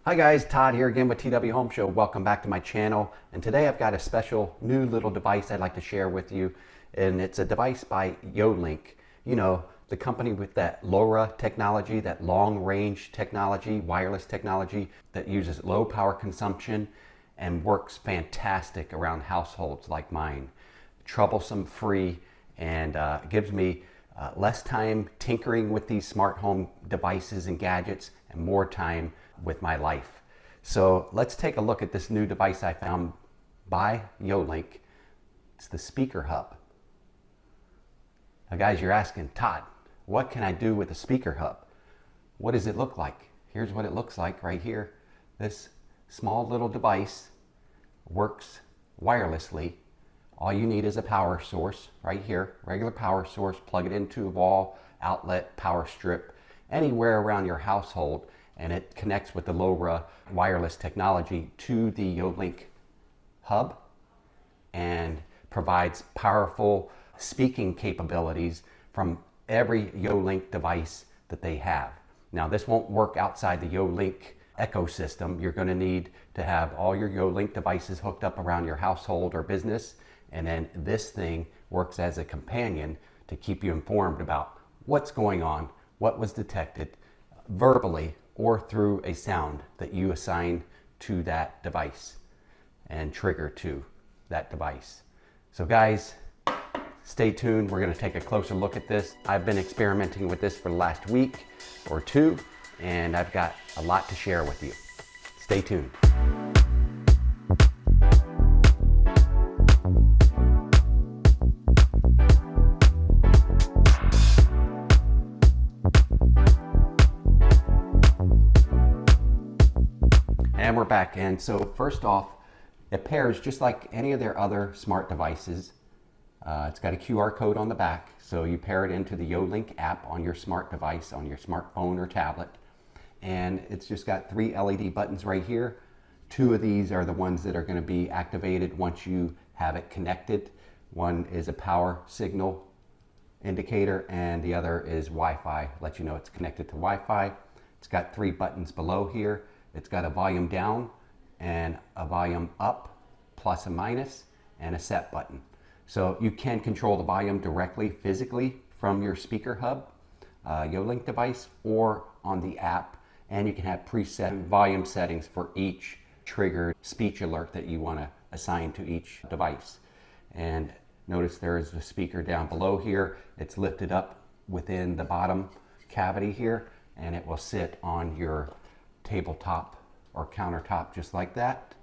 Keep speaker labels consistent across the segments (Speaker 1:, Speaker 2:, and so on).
Speaker 1: Hi guys, Todd here again with TW Home Show. Welcome back to my channel. And today I've got a special new little device I'd like to share with you. And it's a device by YoLink. You know, the company with that LoRa technology, that long range technology, wireless technology that uses low power consumption and works fantastic around households like mine. Troublesome free and gives me less time tinkering with these smart home devices and gadgets and more time with my life. So let's take a look at this new device I found by YoLink. It's the Speaker Hub. Now guys, you're asking, Todd, what can I do with a Speaker Hub? What does it look like? Here's what it looks like right here. This small little device works wirelessly. All you need is a power source right here, regular power source, plug it into a wall, outlet, power strip, anywhere around your household, and it connects with the LoRa wireless technology to the YoLink hub and provides powerful speaking capabilities from every YoLink device that they have. Now this won't work outside the YoLink ecosystem. You're going to need to have all your YoLink devices hooked up around your household or business, and then this thing works as a companion to keep you informed about what's going on, what was detected verbally or through a sound that you assign to that device and trigger to that device. So guys, stay tuned. We're going to take a closer look at this. I've been experimenting with this for the last week or two, and I've got a lot to share with you. Stay tuned. And we're back. And so first off, it pairs just like any of their other smart devices. It's got a QR code on the back, so you pair it into the YoLink app on your smart device, on your smartphone or tablet. And it's just got 3 LED buttons right here. 2 of these are the ones that are going to be activated once you have it connected. One is a power signal indicator, and the other is Wi-Fi, let you know it's connected to Wi-Fi. It's got 3 buttons below here. It's got a volume down and a volume up, plus and minus, and a set button. So you can control the volume directly, physically, from your speaker hub, YoLink device, or on the app. And you can have preset volume settings for each triggered speech alert that you want to assign to each device. And notice there is the speaker down below here. It's lifted up within the bottom cavity here, and it will sit on your tabletop or countertop just like that.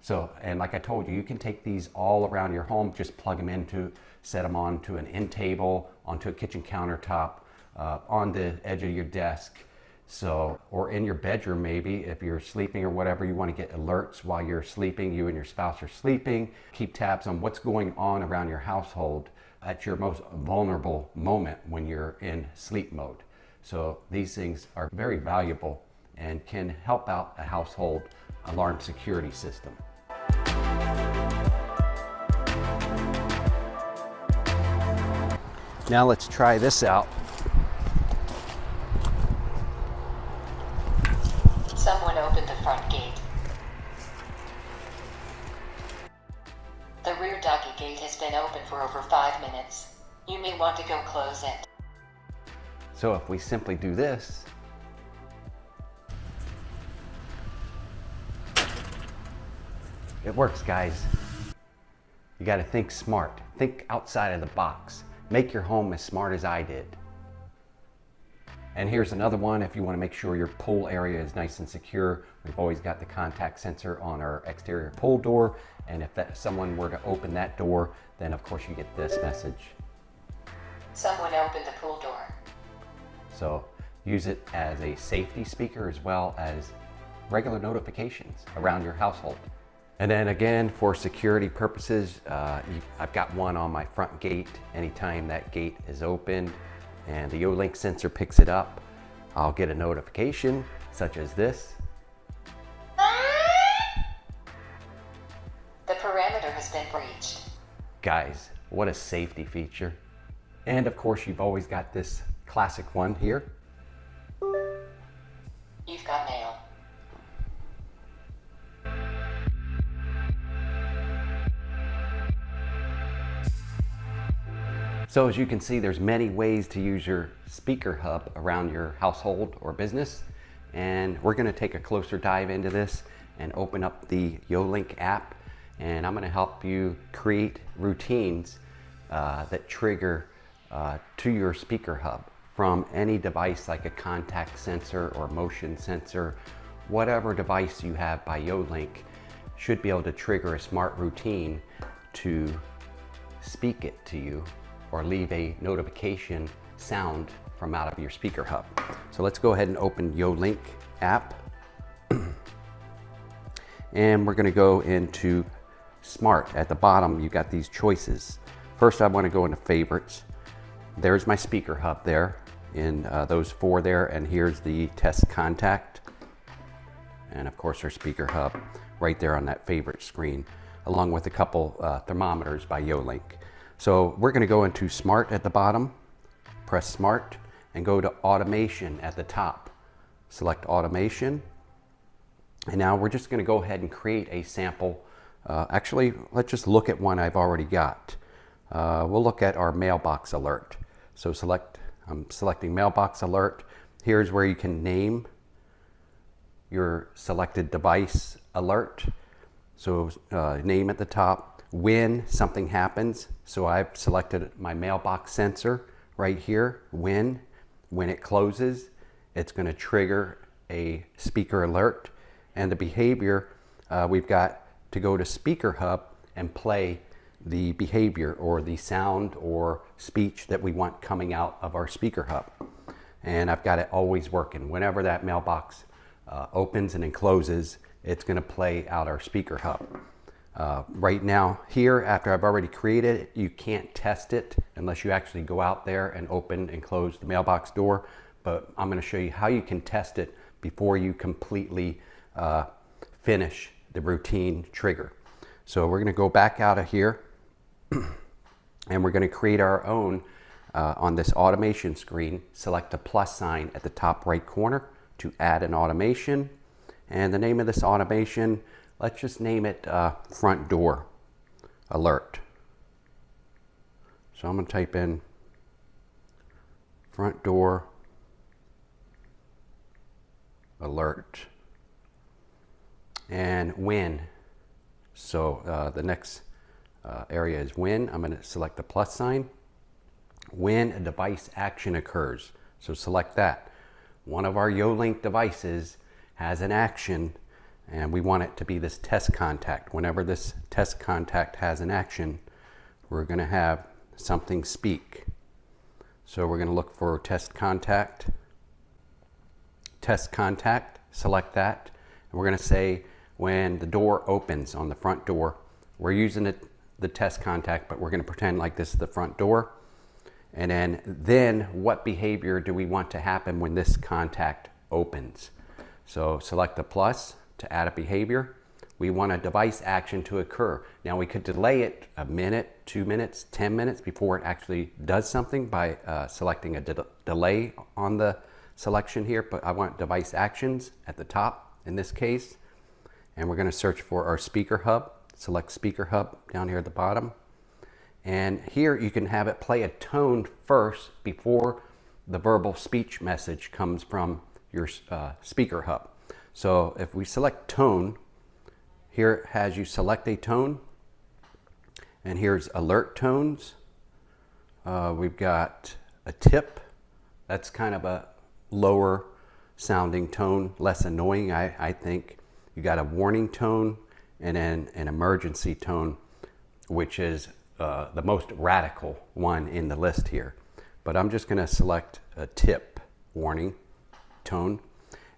Speaker 1: So, and like I told you, you can take these all around your home, just plug them into, set them onto an end table, onto a kitchen countertop, on the edge of your desk. So, or in your bedroom maybe, if you're sleeping or whatever, you want to get alerts while you're sleeping, you and your spouse are sleeping, keep tabs on what's going on around your household at your most vulnerable moment when you're in sleep mode. So these things are very valuable and can help out a household alarm security system. Now let's try this out.
Speaker 2: Someone opened the front gate. The rear doggy gate has been open for over 5 minutes. You may want to go close it.
Speaker 1: So if we simply do this, it works, guys. You got to think smart. Think outside of the box. Make your home as smart as I did. And here's another one if you want to make sure your pool area is nice and secure. We've always got the contact sensor on our exterior pool door. And if someone were to open that door, then of course you get this message.
Speaker 2: Someone opened the pool door.
Speaker 1: So use it as a safety speaker as well as regular notifications around your household. And then again, for security purposes, I've got one on my front gate. Anytime that gate is opened and the YoLink sensor picks it up, I'll get a notification such as this.
Speaker 2: The parameter has been breached.
Speaker 1: Guys, what a safety feature. And of course, you've always got this classic one here.
Speaker 2: You've got mail.
Speaker 1: So as you can see, there's many ways to use your speaker hub around your household or business. And we're gonna take a closer dive into this and open up the YoLink app. And I'm gonna help you create routines that trigger to your speaker hub from any device like a contact sensor or motion sensor. Whatever device you have by YoLink should be able to trigger a smart routine to speak it to you or leave a notification sound from out of your speaker hub. So let's go ahead and open YoLink app. And we're gonna go into Smart. At the bottom, you got these choices. First, I wanna go into favorites. There's my speaker hub there in those 4 there, and here's the test contact. And of course our speaker hub right there on that favorite screen, along with a couple thermometers by YoLink. So we're gonna go into Smart at the bottom, press Smart, and go to Automation at the top. Select Automation. And now we're just gonna go ahead and create a sample. Actually, let's just look at one I've already got. We'll look at our mailbox alert. So I'm selecting mailbox alert. Here's where you can name your selected device alert. So name at the top, when something happens. So I've selected my mailbox sensor right here. When it closes, it's going to trigger a speaker alert. And the behavior, we've got to go to Speaker Hub and play the behavior or the sound or speech that we want coming out of our speaker hub. And I've got it always working. Whenever that mailbox opens and then closes, it's going to play out our speaker hub. Right now here, after I've already created it, you can't test it unless you actually go out there and open and close the mailbox door. But I'm going to show you how you can test it before you completely finish the routine trigger. So we're going to go back out of here and we're going to create our own on this automation screen. Select the plus sign at the top right corner to add an automation. And the name of this automation, let's just name it front door alert. So I'm going to type in front door alert and when. So the next area is when. I'm going to select the plus sign. When a device action occurs. So select that. One of our YoLink devices has an action and we want it to be this test contact. Whenever this test contact has an action, we're going to have something speak. So we're going to look for test contact, select that. And we're going to say when the door opens on the front door, we're using the test contact, but we're going to pretend like this is the front door. And then what behavior do we want to happen when this contact opens? So select the plus to add a behavior. We want a device action to occur. Now we could delay it a minute, 2 minutes, 10 minutes before it actually does something by selecting a delay on the selection here, but I want device actions at the top in this case. And we're going to search for our speaker hub. Select speaker hub down here at the bottom. And here you can have it play a tone first before the verbal speech message comes from your speaker hub. So if we select tone, here it has you select a tone. And here's alert tones. We've got a tip. That's kind of a lower sounding tone, less annoying, I think. You got a warning tone and then an emergency tone, which is the most radical one in the list here. But I'm just going to select a tip warning tone.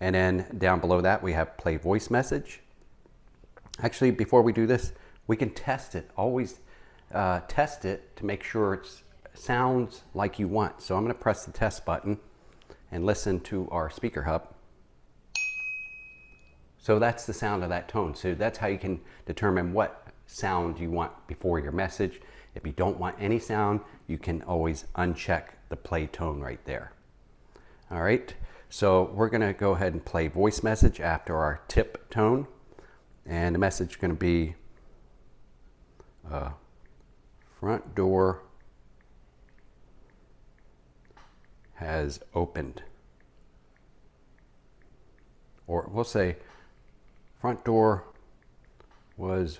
Speaker 1: And then down below that we have play voice message. Actually, before we do this, we can test it. Always test it to make sure it sounds like you want. So I'm going to press the test button and listen to our speaker hub. So that's the sound of that tone. So that's how you can determine what sound you want before your message. If you don't want any sound, you can always uncheck the play tone right there. All right, so we're gonna go ahead and play voice message after our tip tone. And the message is gonna be front door has opened. Or we'll say front door was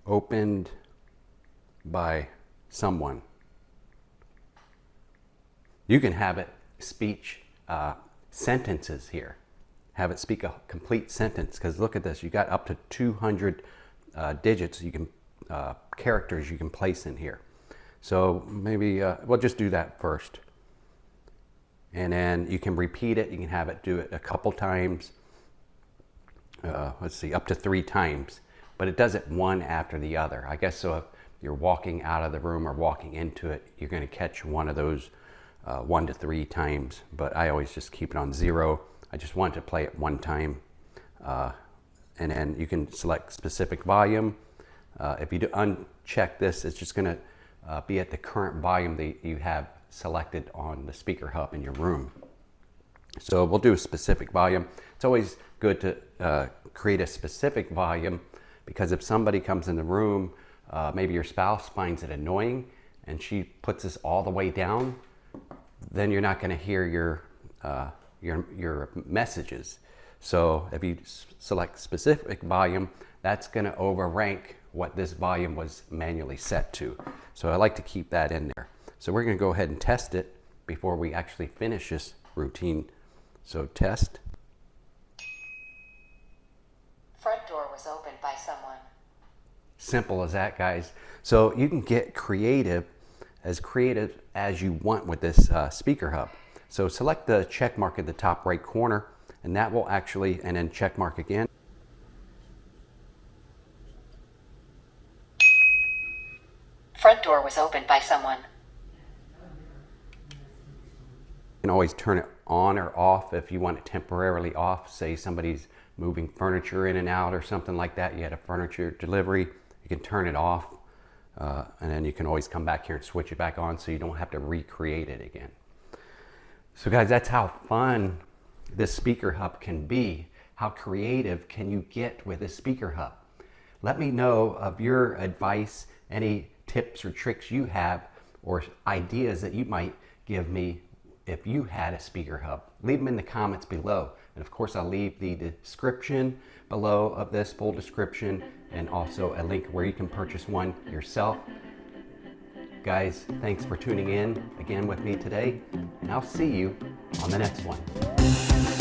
Speaker 1: opened by someone. You can have it speech sentences here. Have it speak a complete sentence, because look at this. You got up to 200 digits you can characters you can place in here. So maybe we'll just do that first. And then you can repeat it. You can have it do it a couple times. Let's see, up to 3 times. But it does it one after the other. I guess so if you're walking out of the room or walking into it, you're going to catch one of those 1 to 3 times. But I always just keep it on 0. I just want to play it 1 time. And then you can select specific volume. If you do uncheck this, it's just going to be at the current volume that you have selected on the speaker hub in your room. So we'll do a specific volume. It's always good to create a specific volume, because if somebody comes in the room, maybe your spouse finds it annoying and she puts this all the way down, then you're not going to hear your messages. So if you select specific volume, that's going to overrank what this volume was manually set to. So I like to keep that in there. So we're going to go ahead and test it before we actually finish this routine. So test.
Speaker 2: Front door was opened by someone.
Speaker 1: Simple as that, guys. So you can get creative as you want with this speaker hub. So select the check mark at the top right corner, and that will actually, and then check mark again.
Speaker 2: Front door was opened by someone.
Speaker 1: You can always turn it on or off if you want it temporarily off. Say somebody's moving furniture in and out or something like that. You had a furniture delivery, you can turn it off. And then you can always come back here and switch it back on so you don't have to recreate it again. So guys, that's how fun this speaker hub can be. How creative can you get with this speaker hub? Let me know of your advice, any tips or tricks you have, or ideas that you might give me if you had a speaker hub. Leave them in the comments below. And of course, I'll leave the description below of this, full description, and also a link where you can purchase one yourself. Guys, thanks for tuning in again with me today, and I'll see you on the next one.